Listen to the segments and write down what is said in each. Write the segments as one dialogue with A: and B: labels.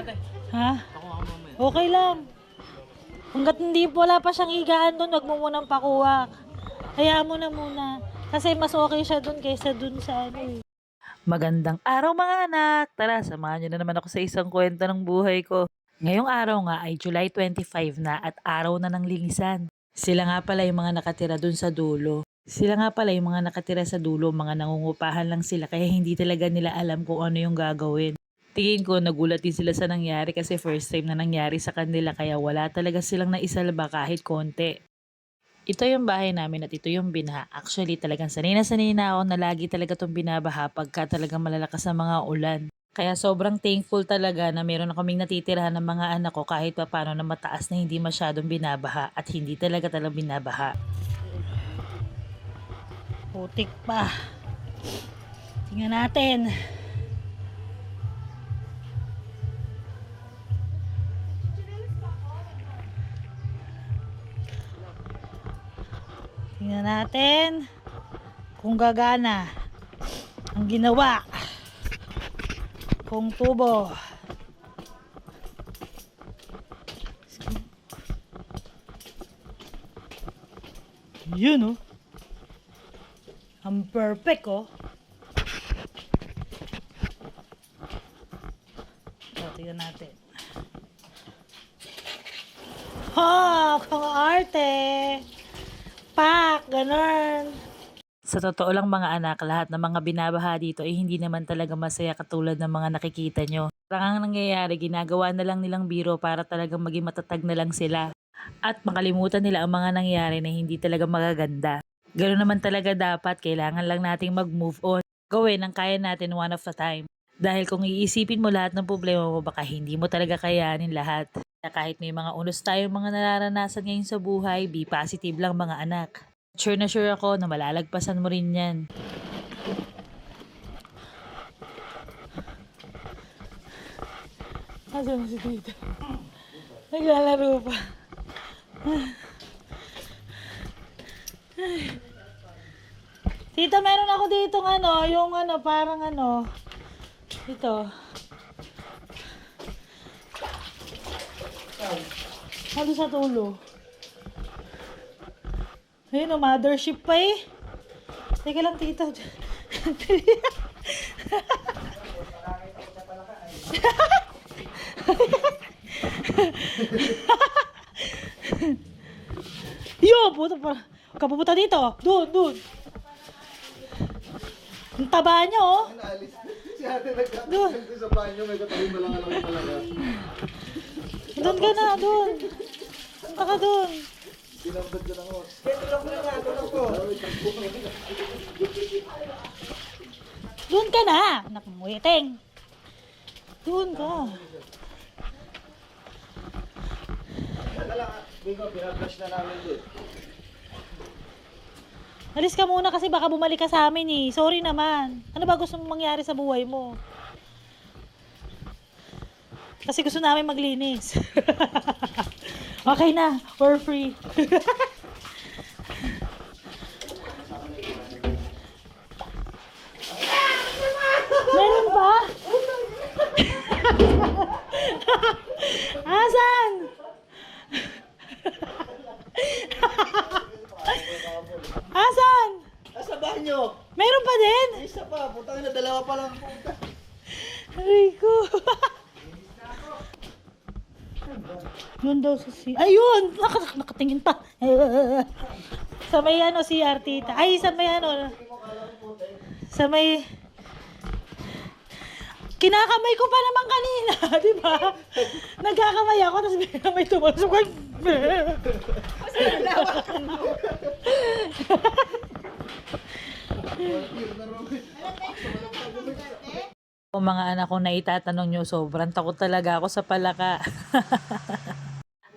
A: natin.
B: Ha?
A: Ako mamaya.
B: Okay lang. Hanggat hindi wala pa siyang higaan doon, wag mo munang pakuha. Hayaan mo na muna. Kasi mas okay siya doon kaysa doon sa ano eh. Magandang araw mga anak! Tara, samahan niyo na naman ako sa isang kwento ng buhay ko. Ngayong araw nga ay July 25 na at araw na ng linisan. Sila nga pala yung mga nakatira dun sa dulo. Mga nangungupahan lang sila kaya hindi talaga nila alam kung ano yung gagawin. Tingin ko nagulat din sila sa nangyari kasi first time na nangyari sa kanila kaya wala talaga silang naisalba kahit konti. Ito yung bahay namin at ito yung binaha. Actually, talagang sanay na ako na lagi talaga itong binabaha pagka talagang malalakas ang mga ulan. Kaya sobrang thankful talaga na meron na kaming natitirahan ng mga anak ko kahit pa paano na mataas na hindi masyadong binabaha at hindi talagang binabaha. Putik pa. Tingnan natin. Tingnan natin kung gagana ang ginawa kung tubo. Yun oh. Ang perfect oh. Tingnan natin. Ha! Kung arte! Pak! Ganon! Sa totoo lang mga anak, lahat ng mga binabaha dito ay hindi naman talaga masaya katulad ng mga nakikita nyo. Parang ang nangyayari, ginagawa na lang nilang biro para talagang maging matatag na lang sila. At makalimutan nila ang mga nangyari na hindi talaga magaganda. Ganoon naman talaga dapat, kailangan lang nating mag-move on. Gawin ang kaya natin one of a time. Dahil kung iisipin mo lahat ng problema mo, baka hindi mo talaga kayanin lahat. Kaya kahit may mga unos tayong mga nararanasan ngayon sa buhay, be positive lang mga anak. Sure na sure ako na malalagpasan mo rin yan. Asan si tita? Naglalaro pa. Tita, meron ako dito yung parang ito. Ano sa tulo? Ayun mothership pa eh. Teka lang, tita. Yo, puto pa. Kapupunta dito. Doon. Ang taba niya oh.
C: Si ate nagkakasin sa banyo, may katabi ba lang talaga.
B: Doon ka na, doon. Punta ka doon.
C: Sinambad ko na ako.
B: Doon ka na. Nakumuiteng. Doon ka.
C: Bingo, pinabrush na namin doon.
B: Alis ka muna kasi baka bumalik ka sa amin eh. Sorry naman. Ano ba gusto mong mangyari sa buhay mo? Kasi gusto namin maglinis. Okay na. We're free. Meron ba? Asan? Asan?
C: Nasa banyo!
B: Meron pa din?
C: Isa pa, putang na dalawa pa lang.
B: Aray ko. Yun daw sa ayun! Nakatingin pa. Sa may CR tita. Ay, sa may sa may kinakamay ko pa naman kanina, di ba? Nagkakamay ako, tapos bigla may tumasok. Kung mga anak ko na itatanong nyo, sobrang takot talaga ako sa palaka.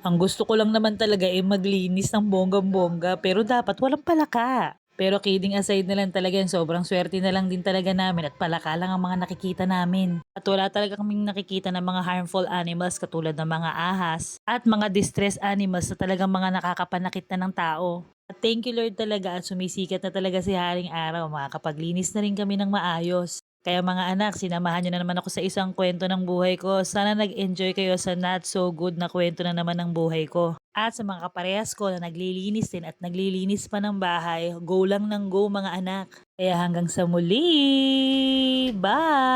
B: Ang gusto ko lang naman talaga ay maglinis ng bonggang-bongga, pero dapat walang palaka. Pero kidding aside na lang talaga yan, sobrang swerte na lang din talaga namin at palaka lang ang mga nakikita namin. At wala talaga kaming nakikita ng mga harmful animals katulad ng mga ahas at mga distressed animals na talagang mga nakakapanakit na ng tao. At thank you Lord talaga at sumisikat na talaga si Haring Araw, makakapaglinis na rin kami ng maayos. Kaya mga anak, sinamahan nyo na naman ako sa isang kwento ng buhay ko. Sana nag-enjoy kayo sa not so good na kwento na naman ng buhay ko. At sa mga kaparehas ko na naglilinis din at naglilinis pa ng bahay, go lang ng go mga anak. Kaya hanggang sa muli! Bye!